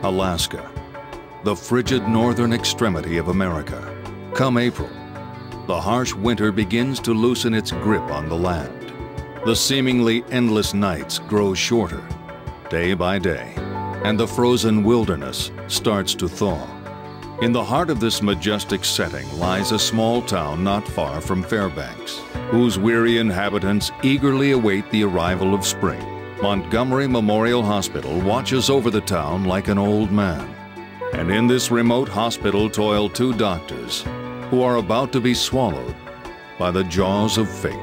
Alaska, the frigid northern extremity of America. Come April, the harsh winter begins to loosen its grip on the land. The seemingly endless nights grow shorter, day by day, and the frozen wilderness starts to thaw. In the heart of this majestic setting lies a small town not far from Fairbanks, whose weary inhabitants eagerly await the arrival of spring. Montgomery Memorial Hospital watches over the town like an old man. And in this remote hospital toil two doctors who are about to be swallowed by the jaws of fate.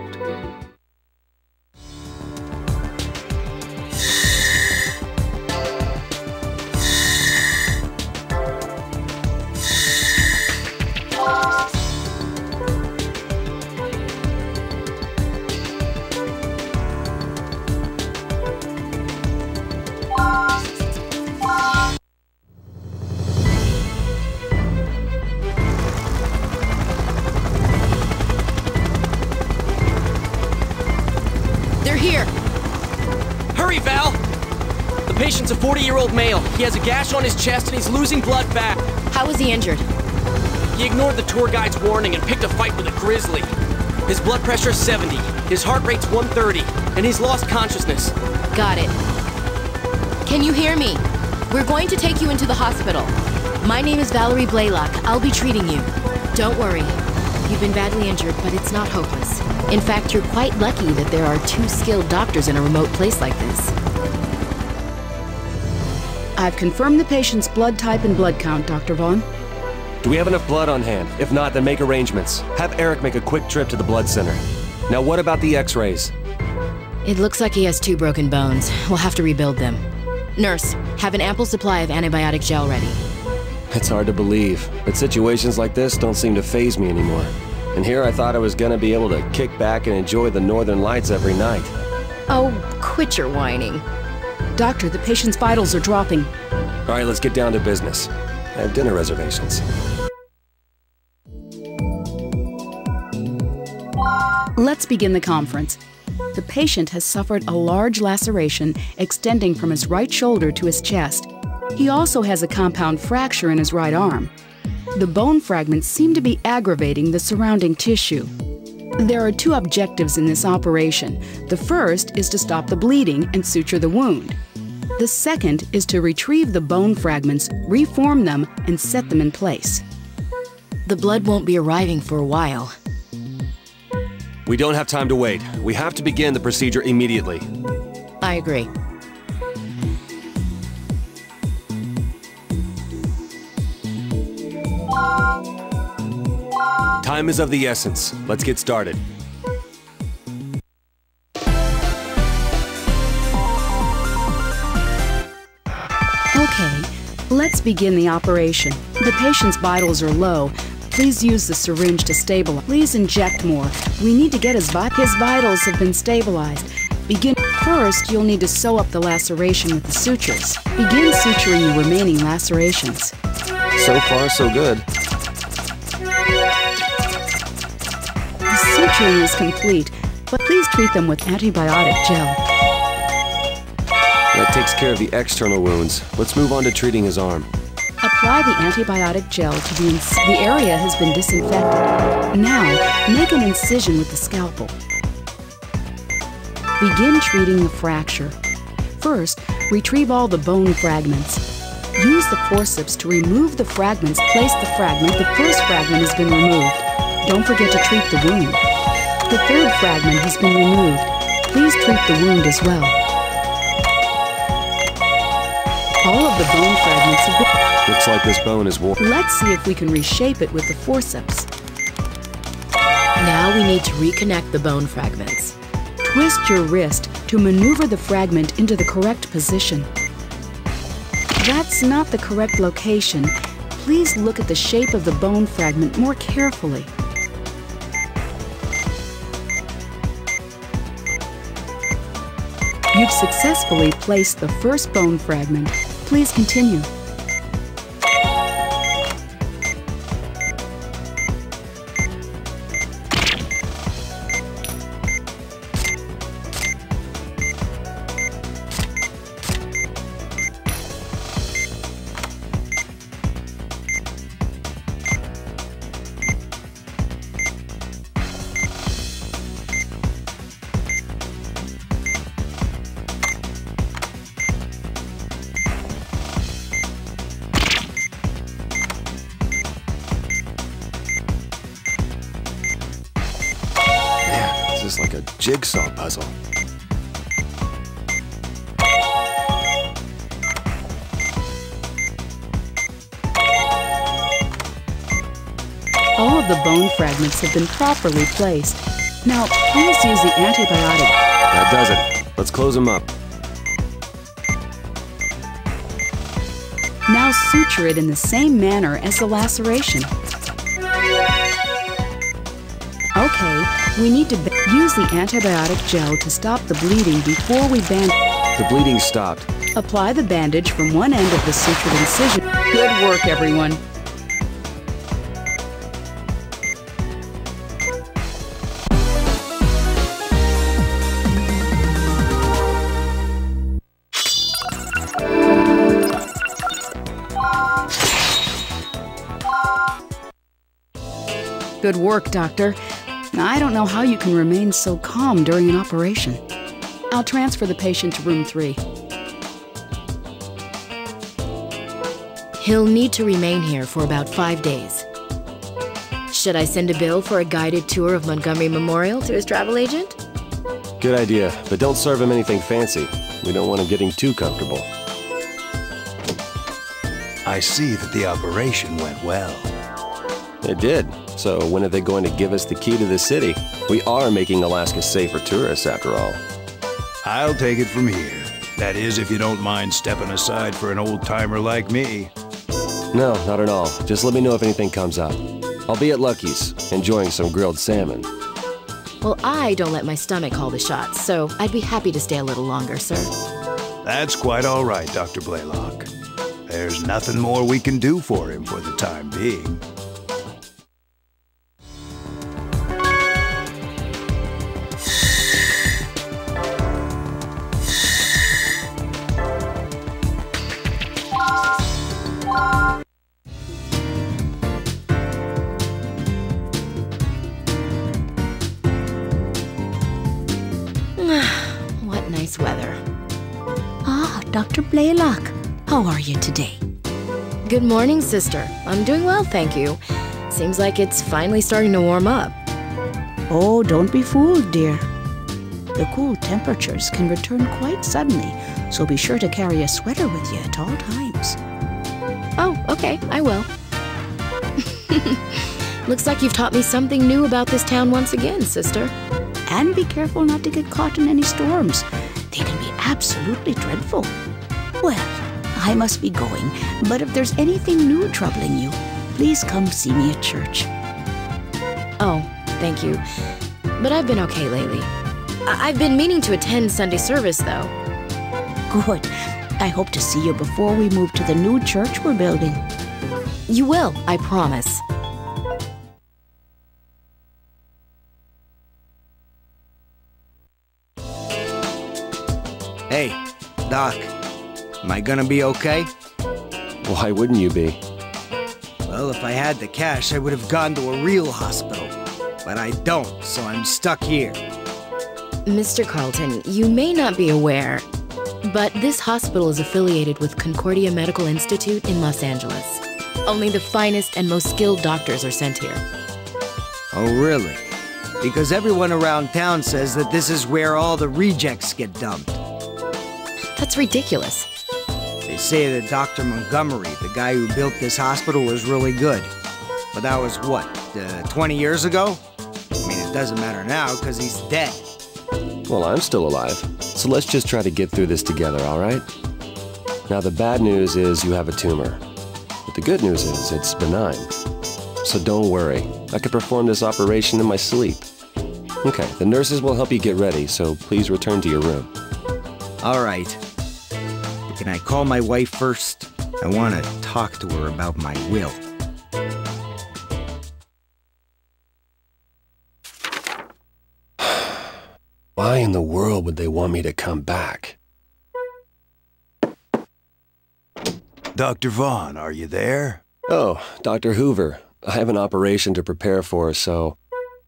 Patient's a 40-year-old male. He has a gash on his chest and he's losing blood fast. How was he injured? He ignored the tour guide's warning and picked a fight with a grizzly. His blood pressure is 70, his heart rate's 130, and he's lost consciousness. Got it. Can you hear me? We're going to take you into the hospital. My name is Valerie Blaylock. I'll be treating you. Don't worry. You've been badly injured, but it's not hopeless. In fact, you're quite lucky that there are two skilled doctors in a remote place like this. I've confirmed the patient's blood type and blood count, Dr. Vaughn. Do we have enough blood on hand? If not, then make arrangements. Have Eric make a quick trip to the blood center. Now what about the x-rays? It looks like he has 2 broken bones. We'll have to rebuild them. Nurse, have an ample supply of antibiotic gel ready. It's hard to believe, but situations like this don't seem to faze me anymore. And here I thought I was gonna be able to kick back and enjoy the northern lights every night. Oh, quit your whining. Doctor, the patient's vitals are dropping. All right, let's get down to business. I have dinner reservations. Let's begin the conference. The patient has suffered a large laceration extending from his right shoulder to his chest. He also has a compound fracture in his right arm. The bone fragments seem to be aggravating the surrounding tissue. There are 2 objectives in this operation. The first is to stop the bleeding and suture the wound. The second is to retrieve the bone fragments, reform them, and set them in place. The blood won't be arriving for a while. We don't have time to wait. We have to begin the procedure immediately. I agree. Time is of the essence. Let's get started. Okay, let's begin the operation. The patient's vitals are low. Please use the syringe to stabilize. Please inject more. We need to get his vitals have been stabilized. First, you'll need to sew up the laceration with the sutures. Begin suturing the remaining lacerations. So far, so good. The suturing is complete, but please treat them with antibiotic gel. That takes care of the external wounds. Let's move on to treating his arm. Apply the antibiotic gel to the area has been disinfected. Now, make an incision with the scalpel. Begin treating the fracture. First, retrieve all the bone fragments. Use the forceps to remove the fragments. Place the fragment. The first fragment has been removed. Don't forget to treat the wound. The third fragment has been removed. Please treat the wound as well. All of the bone fragments have been... Looks like this bone is worn. Let's see if we can reshape it with the forceps. Now we need to reconnect the bone fragments. Twist your wrist to maneuver the fragment into the correct position. That's not the correct location. Please look at the shape of the bone fragment more carefully. You've successfully placed the first bone fragment. Please continue. This is like a jigsaw puzzle. All of the bone fragments have been properly placed. Now, please use the antibiotic. That does it. Let's close them up. Now suture it in the same manner as the laceration. Okay, we need to use the antibiotic gel to stop the bleeding before we bandage. The bleeding stopped. Apply the bandage from one end of the sutured incision. Good work, everyone. Good work, Doctor. I don't know how you can remain so calm during an operation. I'll transfer the patient to room 3. He'll need to remain here for about 5 days. Should I send a bill for a guided tour of Montgomery Memorial to his travel agent? Good idea, but don't serve him anything fancy. We don't want him getting too comfortable. I see that the operation went well. It did. So when are they going to give us the key to the city? We are making Alaska safe for tourists, after all. I'll take it from here. That is, if you don't mind stepping aside for an old-timer like me. No, not at all. Just let me know if anything comes up. I'll be at Lucky's, enjoying some grilled salmon. Well, I don't let my stomach call the shots, so I'd be happy to stay a little longer, sir. That's quite all right, Dr. Blaylock. There's nothing more we can do for him for the time being. What nice weather. Ah, Dr. Blaylock. How are you today? Good morning, sister. I'm doing well, thank you. Seems like it's finally starting to warm up. Oh, don't be fooled, dear. The cool temperatures can return quite suddenly, so be sure to carry a sweater with you at all times. Oh, okay, I will. Looks like you've taught me something new about this town once again, sister. And be careful not to get caught in any storms. They can be absolutely dreadful. Well, I must be going, but if there's anything new troubling you, please come see me at church. Oh, thank you. But I've been okay lately. I've been meaning to attend Sunday service, though. Good. I hope to see you before we move to the new church we're building. You will, I promise. Hey, Doc, am I gonna be okay? Why wouldn't you be? Well, if I had the cash, I would have gone to a real hospital. But I don't, so I'm stuck here. Mr. Carlton, you may not be aware, but this hospital is affiliated with Concordia Medical Institute in Los Angeles. Only the finest and most skilled doctors are sent here. Oh, really? Because everyone around town says that this is where all the rejects get dumped. That's ridiculous. They say that Dr. Montgomery, the guy who built this hospital, was really good. But that was what, 20 years ago? I mean, it doesn't matter now because he's dead. Well, I'm still alive, so let's just try to get through this together, all right? Now, the bad news is you have a tumor. But the good news is it's benign. So don't worry. I could perform this operation in my sleep. Okay, the nurses will help you get ready, so please return to your room. All right. Can I call my wife first? I want to talk to her about my will. Why in the world would they want me to come back? Dr. Vaughn, are you there? Oh, Dr. Hoover. I have an operation to prepare for, so...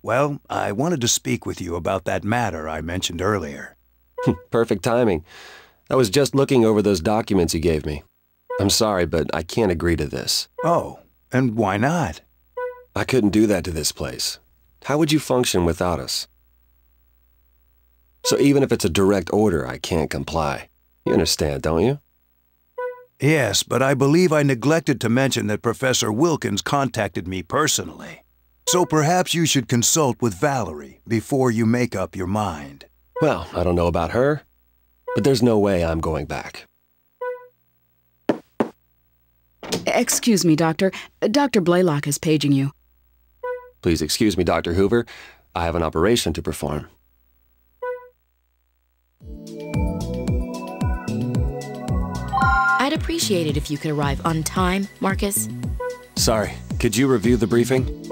Well, I wanted to speak with you about that matter I mentioned earlier. Perfect timing. I was just looking over those documents you gave me. I'm sorry, but I can't agree to this. Oh, and why not? I couldn't do that to this place. How would you function without us? So even if it's a direct order, I can't comply. You understand, don't you? Yes, but I believe I neglected to mention that Professor Wilkins contacted me personally. So perhaps you should consult with Valerie before you make up your mind. Well, I don't know about her, but there's no way I'm going back. Excuse me, Doctor. Dr. Blaylock is paging you. Please excuse me, Dr. Hoover. I have an operation to perform. I'd appreciate it if you could arrive on time, Marcus. Sorry, could you review the briefing?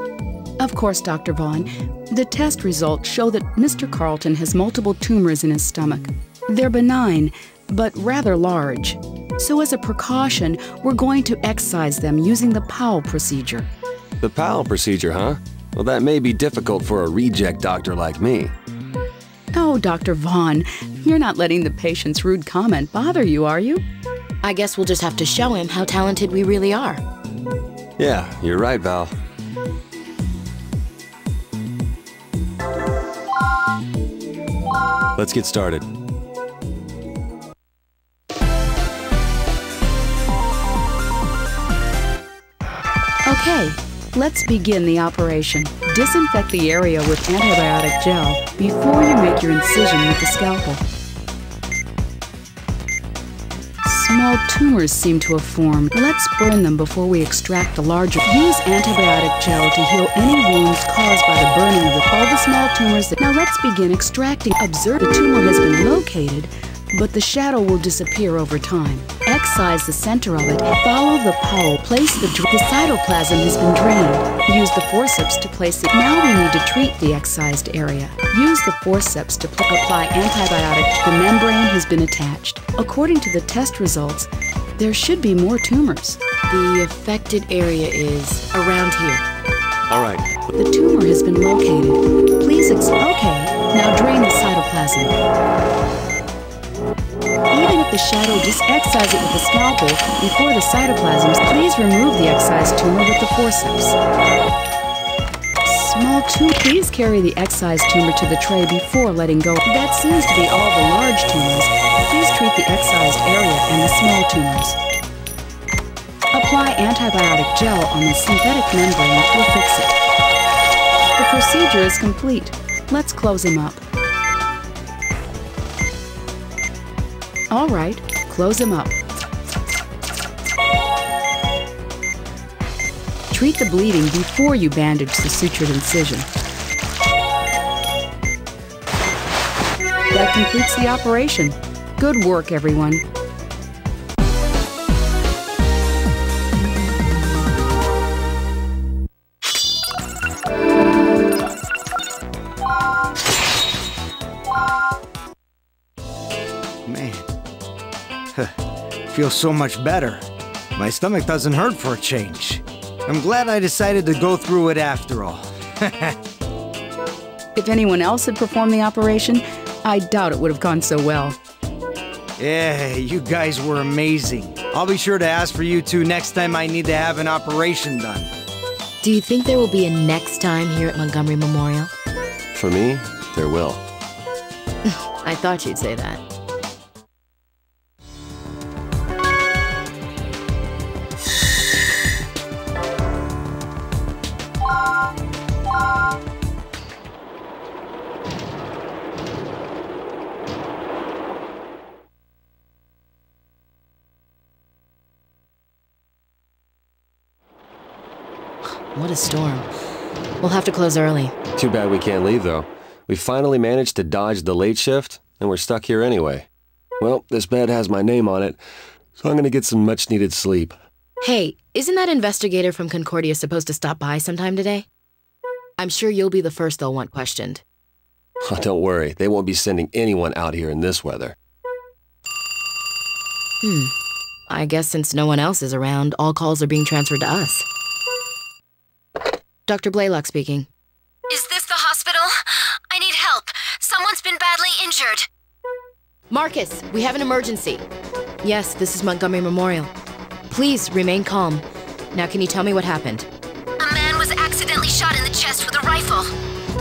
Of course, Dr. Vaughn. The test results show that Mr. Carlton has multiple tumors in his stomach. They're benign, but rather large. So as a precaution, we're going to excise them using the Powell procedure. The Powell procedure, huh? Well, that may be difficult for a reject doctor like me. Oh, Dr. Vaughn, you're not letting the patient's rude comment bother you, are you? I guess we'll just have to show him how talented we really are. Yeah, you're right, Val. Let's get started. Okay, let's begin the operation. Disinfect the area with antibiotic gel before you make your incision with the scalpel. Small tumors seem to have formed. Let's burn them before we extract the larger. Use antibiotic gel to heal any wounds caused by the burning of all the small tumors. Now let's begin extracting. Observe the tumor has been located, but the shadow will disappear over time. Excise the center of it. Follow the Powell. Place the cytoplasm has been drained. Use the forceps to place it. Now we need to treat the excised area. Use the forceps to apply antibiotic. The membrane has been attached. According to the test results, there should be more tumors. The affected area is around here. All right. The tumor has been located. Please okay, now drain the cytoplasm. Even if the shadow, just excise it with a scalpel before the cytoplasms. Please remove the excised tumor with the forceps. Small tumor. Please carry the excised tumor to the tray before letting go. That seems to be all the large tumors. Please treat the excised area and the small tumors. Apply antibiotic gel on the synthetic membrane to affix it. The procedure is complete. Let's close him up. All right, close him up. Treat the bleeding before you bandage the sutured incision. That completes the operation. Good work, everyone. Feel so much better. My stomach doesn't hurt for a change. I'm glad I decided to go through it after all. If anyone else had performed the operation, I doubt it would have gone so well. Yeah, you guys were amazing. I'll be sure to ask for you two next time I need to have an operation done. Do you think there will be a next time here at Montgomery Memorial? For me, there will. I thought you'd say that. What a storm. We'll have to close early. Too bad we can't leave, though. We finally managed to dodge the late shift, and we're stuck here anyway. Well, this bed has my name on it, so I'm gonna get some much-needed sleep. Hey, isn't that investigator from Concordia supposed to stop by sometime today? I'm sure you'll be the first they'll want questioned. Oh, don't worry, they won't be sending anyone out here in this weather. I guess since no one else is around, all calls are being transferred to us. Dr. Blaylock speaking. Is this the hospital? I need help. Someone's been badly injured. Marcus, we have an emergency. Yes, this is Montgomery Memorial. Please remain calm. Now can you tell me what happened? A man was accidentally shot in the chest with a rifle.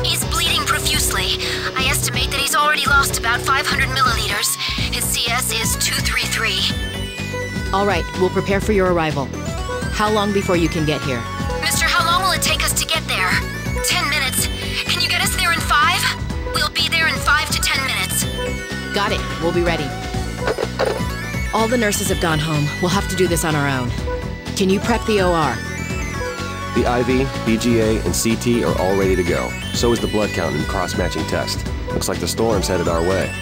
He's bleeding profusely. I estimate that he's already lost about 500 milliliters. His CS is 233. All right, we'll prepare for your arrival. How long before you can get here? Mister, how long will it take us to get there? 10 minutes. Can you get us there in 5? We'll be there in 5 to 10 minutes. Got it. We'll be ready. All the nurses have gone home. We'll have to do this on our own. Can you prep the OR? The IV, BGA, and CT are all ready to go. So is the blood count and cross-matching test. Looks like the storm's headed our way.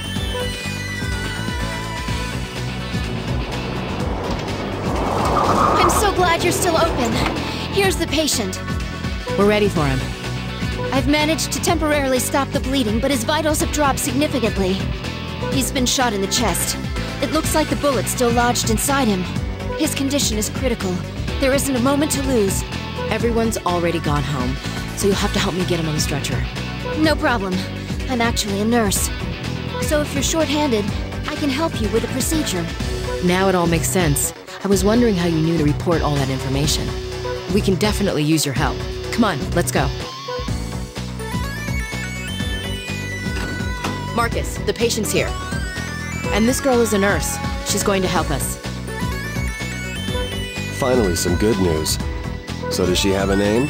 I'm so glad you're still open. Here's the patient. We're ready for him. I've managed to temporarily stop the bleeding, but his vitals have dropped significantly. He's been shot in the chest. It looks like the bullet's still lodged inside him. His condition is critical. There isn't a moment to lose. Everyone's already gone home, so you'll have to help me get him on the stretcher. No problem. I'm actually a nurse. So if you're short-handed, I can help you with the procedure. Now it all makes sense. I was wondering how you knew to report all that information. We can definitely use your help. Come on, let's go. Marcus, the patient's here. And this girl is a nurse. She's going to help us. Finally, some good news. So does she have a name?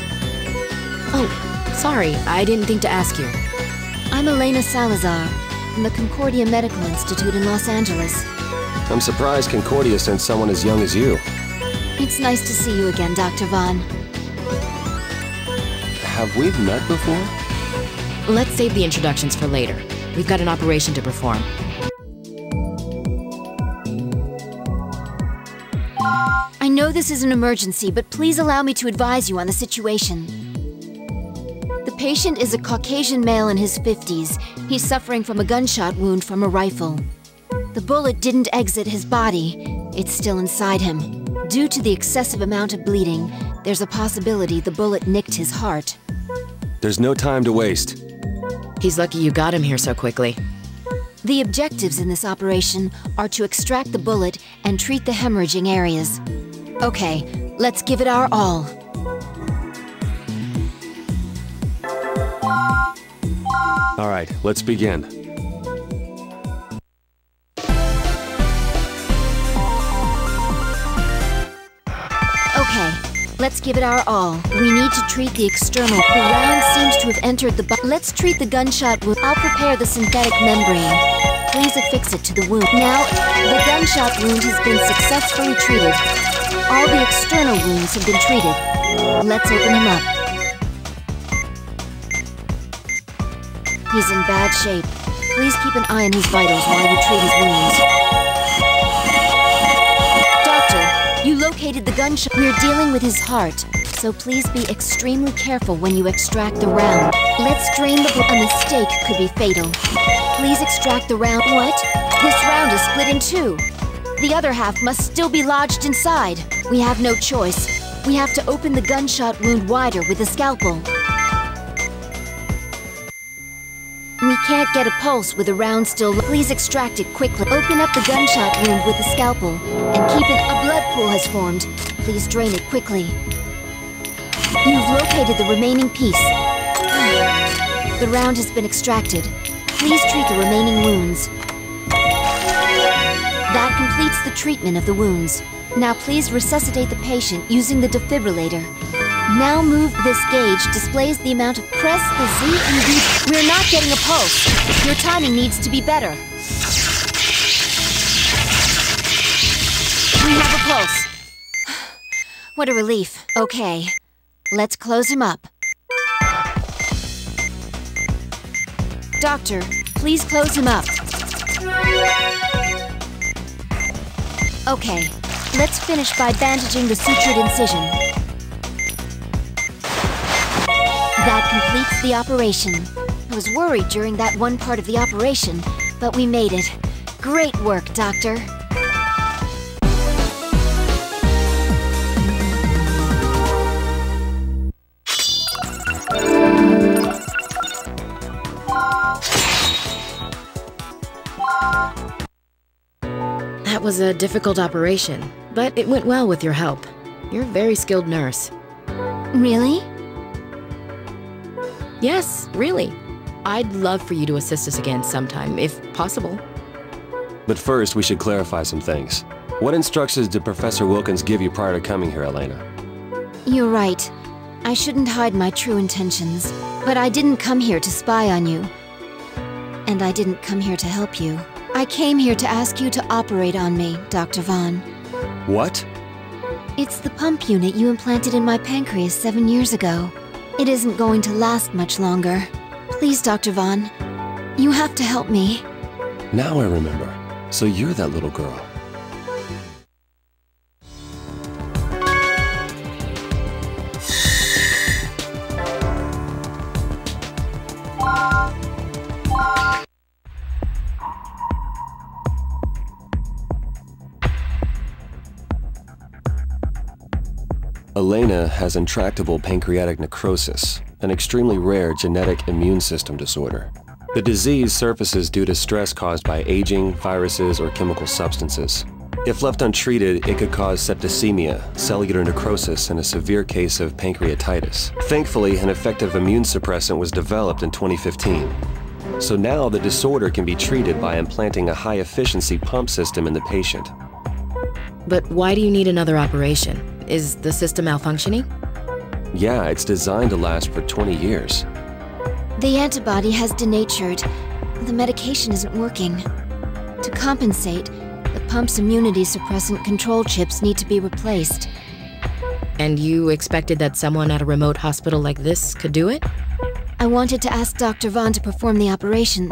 Oh, sorry, I didn't think to ask you. I'm Elena Salazar, from the Concordia Medical Institute in Los Angeles. I'm surprised Concordia sent someone as young as you. It's nice to see you again, Dr. Vaughn. Have we met before? Let's save the introductions for later. We've got an operation to perform. I know this is an emergency, but please allow me to advise you on the situation. The patient is a Caucasian male in his 50s. He's suffering from a gunshot wound from a rifle. The bullet didn't exit his body. It's still inside him. Due to the excessive amount of bleeding, there's a possibility the bullet nicked his heart. There's no time to waste. He's lucky you got him here so quickly. The objectives in this operation are to extract the bullet and treat the hemorrhaging areas. Okay, let's give it our all. All right, let's begin. Okay, let's give it our all. We need to treat the external. The round seems to have entered the Let's treat the gunshot wound. I'll prepare the synthetic membrane. Please affix it to the wound. Now, the gunshot wound has been successfully treated. All the external wounds have been treated. Let's open him up. He's in bad shape. Please keep an eye on his vitals while you treat his wounds. Doctor, you located the gunshot. We're dealing with his heart, so please be extremely careful when you extract the round. Let's drain the blood. A mistake could be fatal. Please extract the round. What? This round is split in two. The other half must still be lodged inside. We have no choice. We have to open the gunshot wound wider with a scalpel. We can't get a pulse with the round still. Please extract it quickly. Open up the gunshot wound with the scalpel and keep it. A blood pool has formed. Please drain it quickly. You've located the remaining piece. The round has been extracted. Please treat the remaining wounds. That completes the treatment of the wounds. Now please resuscitate the patient using the defibrillator. Now move this gauge, displays the amount of press the Z and V. We're not getting a pulse. Your timing needs to be better. We have a pulse. What a relief. Okay. Let's close him up. Doctor, please close him up. Okay, let's finish by bandaging the sutured incision. That completes the operation. I was worried during that one part of the operation, but we made it. Great work, Doctor. That was a difficult operation, but it went well with your help. You're a very skilled nurse. Really? Yes, really. I'd love for you to assist us again sometime, if possible. But first, we should clarify some things. What instructions did Professor Wilkins give you prior to coming here, Elena? You're right. I shouldn't hide my true intentions. But I didn't come here to spy on you. And I didn't come here to help you. I came here to ask you to operate on me, Dr. Vaughn. What? It's the pump unit you implanted in my pancreas 7 years ago. It isn't going to last much longer. Please, Dr. Vaughn, you have to help me. Now I remember. So you're that little girl. Elena has intractable pancreatic necrosis, an extremely rare genetic immune system disorder. The disease surfaces due to stress caused by aging, viruses, or chemical substances. If left untreated, it could cause septicemia, cellular necrosis, and a severe case of pancreatitis. Thankfully, an effective immune suppressant was developed in 2015. So now the disorder can be treated by implanting a high-efficiency pump system in the patient. But why do you need another operation? Is the system malfunctioning? Yeah, it's designed to last for 20 years. The antibody has denatured. The medication isn't working. To compensate, the pump's immunity suppressant control chips need to be replaced. And you expected that someone at a remote hospital like this could do it? I wanted to ask Dr. Vaughn to perform the operation,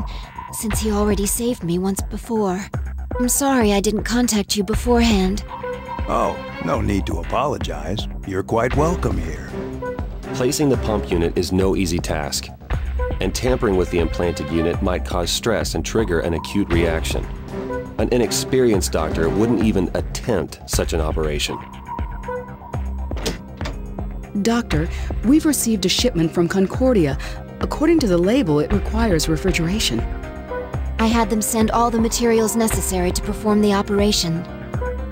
since he already saved me once before. I'm sorry I didn't contact you beforehand. Oh, no need to apologize. You're quite welcome here. Placing the pump unit is no easy task, and tampering with the implanted unit might cause stress and trigger an acute reaction. An inexperienced doctor wouldn't even attempt such an operation. Doctor, we've received a shipment from Concordia. According to the label, it requires refrigeration. I had them send all the materials necessary to perform the operation.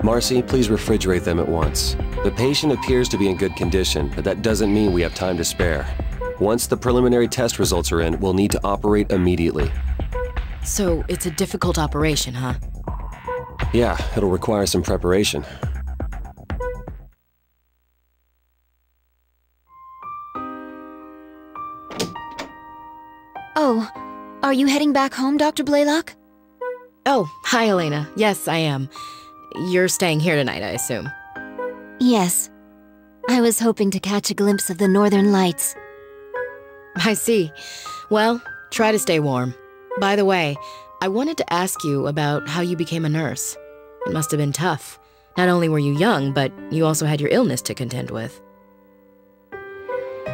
Marcy, please refrigerate them at once. The patient appears to be in good condition, but that doesn't mean we have time to spare. Once the preliminary test results are in, we'll need to operate immediately. So it's a difficult operation, huh? Yeah, it'll require some preparation. Oh, are you heading back home, Dr. Blaylock? Oh, hi, Elena. Yes, I am. You're staying here tonight, I assume. Yes. I was hoping to catch a glimpse of the northern lights. I see. Well, try to stay warm. By the way, I wanted to ask you about how you became a nurse. It must have been tough. Not only were you young, but you also had your illness to contend with.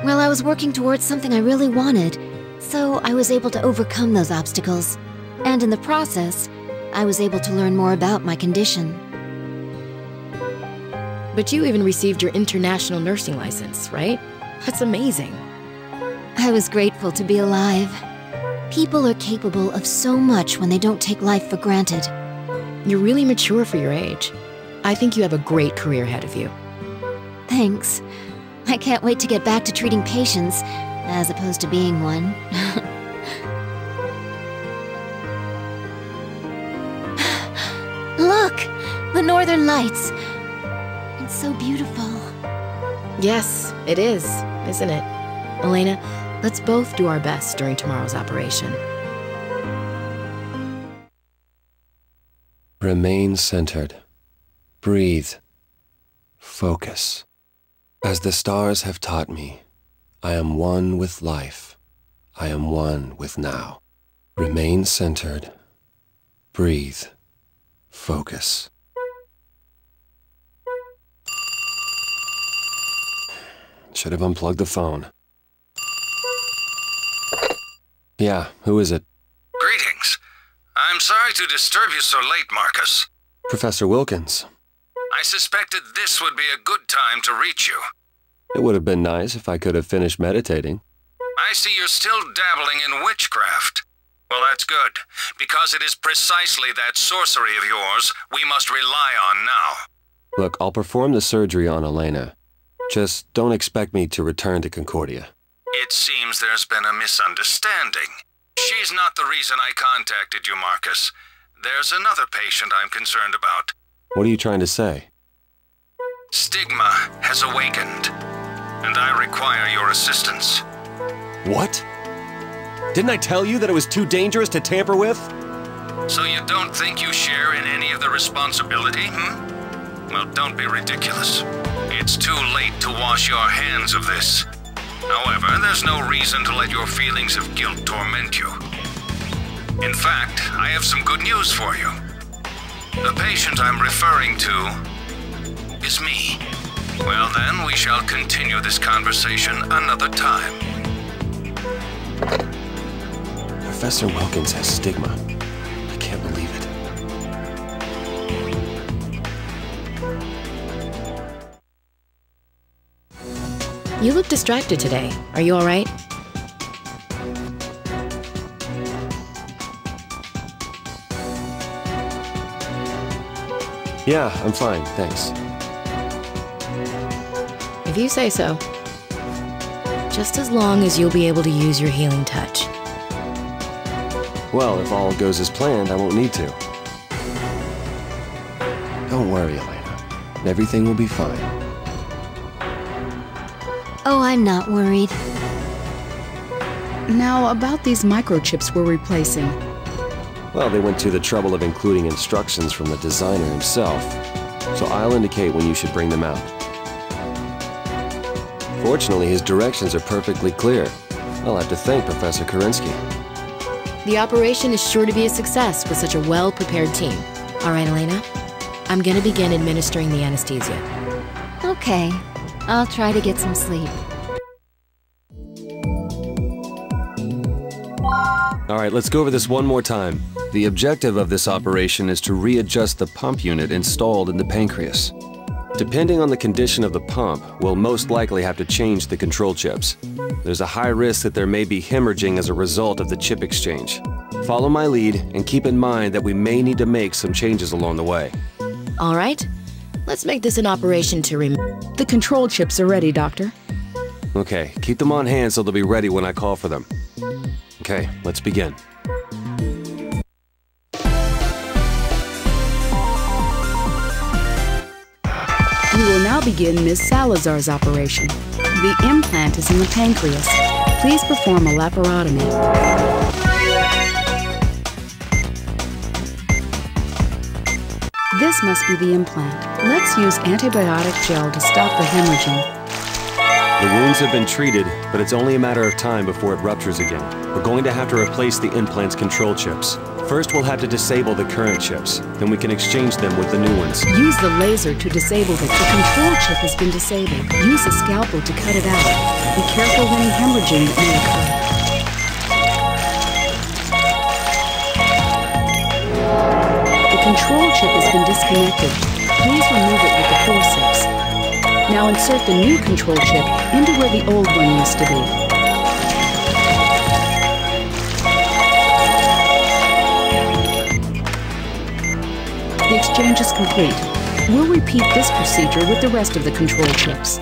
Well, I was working towards something I really wanted, so I was able to overcome those obstacles. And in the process, I was able to learn more about my condition. But you even received your international nursing license, right? That's amazing. I was grateful to be alive. People are capable of so much when they don't take life for granted. You're really mature for your age. I think you have a great career ahead of you. Thanks. I can't wait to get back to treating patients, as opposed to being one. Look! The northern lights! It's so beautiful. Yes, it is, isn't it? Elena, let's both do our best during tomorrow's operation. Remain centered. Breathe. Focus. As the stars have taught me, I am one with life. I am one with now. Remain centered. Breathe. Focus. Should have unplugged the phone. Yeah, who is it? Greetings. I'm sorry to disturb you so late, Marcus. Professor Wilkins. I suspected this would be a good time to reach you. It would have been nice if I could have finished meditating. I see you're still dabbling in witchcraft. Well, that's good, because it is precisely that sorcery of yours we must rely on now. Look, I'll perform the surgery on Elena. Just don't expect me to return to Concordia. It seems there's been a misunderstanding. She's not the reason I contacted you, Marcus. There's another patient I'm concerned about. What are you trying to say? Stigma has awakened, and I require your assistance. What? Didn't I tell you that it was too dangerous to tamper with? So you don't think you share in any of the responsibility, Well, don't be ridiculous. It's too late to wash your hands of this. However, there's no reason to let your feelings of guilt torment you. In fact, I have some good news for you. The patient I'm referring to is me. Well then, we shall continue this conversation another time. Professor Wilkins has stigma. I can't believe it. You look distracted today. Are you all right? Yeah, I'm fine, thanks. If you say so. Just as long as you'll be able to use your healing touch. Well, if all goes as planned, I won't need to. Don't worry, Elena. Everything will be fine. Oh, I'm not worried. Now, about these microchips we're replacing. Well, they went to the trouble of including instructions from the designer himself, so I'll indicate when you should bring them out. Fortunately, his directions are perfectly clear. I'll have to thank Professor Kerensky. The operation is sure to be a success with such a well-prepared team. All right, Elena? I'm gonna begin administering the anesthesia. Okay, I'll try to get some sleep. All right, let's go over this one more time. The objective of this operation is to readjust the pump unit installed in the pancreas. Depending on the condition of the pump, we'll most likely have to change the control chips. There's a high risk that there may be hemorrhaging as a result of the chip exchange. Follow my lead and keep in mind that we may need to make some changes along the way. All right, let's make this an operation to The control chips are ready, Doctor. Okay, keep them on hand so they'll be ready when I call for them. Okay, let's begin. We will now begin Ms. Salazar's operation. The implant is in the pancreas. Please perform a laparotomy. This must be the implant. Let's use antibiotic gel to stop the hemorrhaging. The wounds have been treated, but it's only a matter of time before it ruptures again. We're going to have to replace the implant's control chips. First, we'll have to disable the current chips. Then we can exchange them with the new ones. Use the laser to disable it. The control chip has been disabled. Use a scalpel to cut it out. Be careful of any hemorrhaging that may occur. The control chip has been disconnected. Please remove it with the forceps. Now insert the new control chip into where the old one used to be. The exchange is complete. We'll repeat this procedure with the rest of the control chips.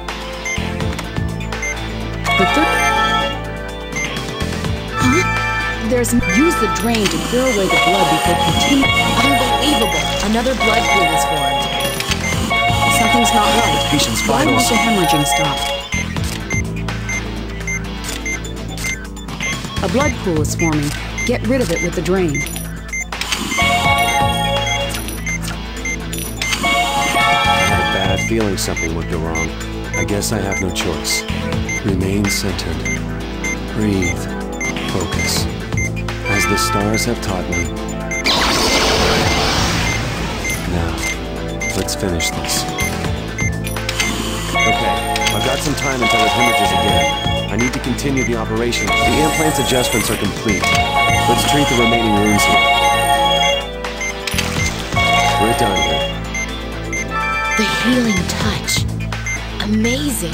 Use the drain to clear away the blood before continuing. Unbelievable! Another blood pool is formed. Something's not right. Patient's Why won't vitals. the hemorrhaging stop? A blood pool is forming. Get rid of it with the drain. I had a bad feeling something would go wrong. I I guess I have no choice. Remain centered. Breathe. Focus. As the stars have taught me. Now, let's finish this. Okay, I've got some time until it hemorrhages again. I need to continue the operation. The implant's adjustments are complete. Let's treat the remaining wounds here. We're done here. The healing touch. Amazing.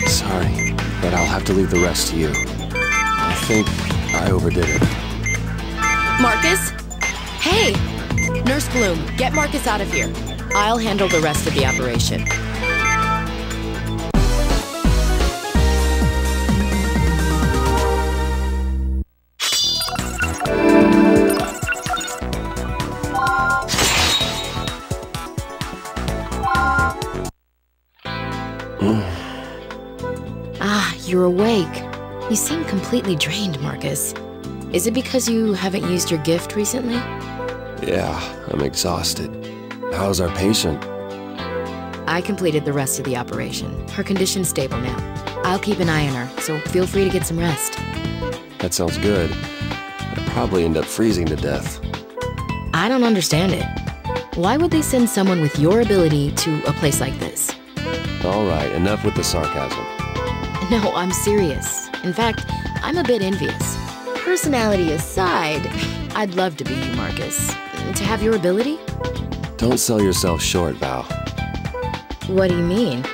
Sorry, but I'll have to leave the rest to you. I think I overdid it. Marcus? Hey! Nurse Bloom, get Marcus out of here. I'll handle the rest of the operation. You're awake. You seem completely drained, Marcus. Is it because you haven't used your gift recently? Yeah, I'm exhausted. How's our patient? I completed the rest of the operation. Her condition's stable now. I'll keep an eye on her, so feel free to get some rest. That sounds good. I'd probably end up freezing to death. I don't understand it. Why would they send someone with your ability to a place like this? All right, enough with the sarcasm. No, I'm serious. In fact, I'm a bit envious. Personality aside, I'd love to be you, Marcus. To have your ability? Don't sell yourself short, Val. What do you mean?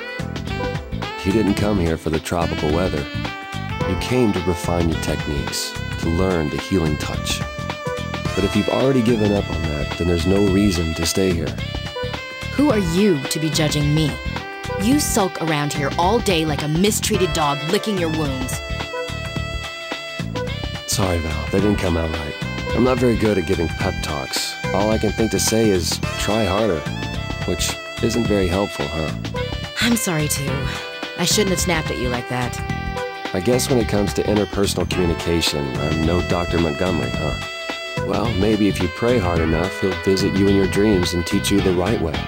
You didn't come here for the tropical weather. You came to refine your techniques, to learn the healing touch. But if you've already given up on that, then there's no reason to stay here. Who are you to be judging me? You sulk around here all day like a mistreated dog licking your wounds. Sorry, Val, they didn't come out right. I'm not very good at giving pep talks. All I can think to say is, try harder. Which isn't very helpful, huh? I'm sorry, too. I shouldn't have snapped at you like that. I guess when it comes to interpersonal communication, I'm no Dr. Montgomery, huh? Well, maybe if you pray hard enough, he'll visit you in your dreams and teach you the right way.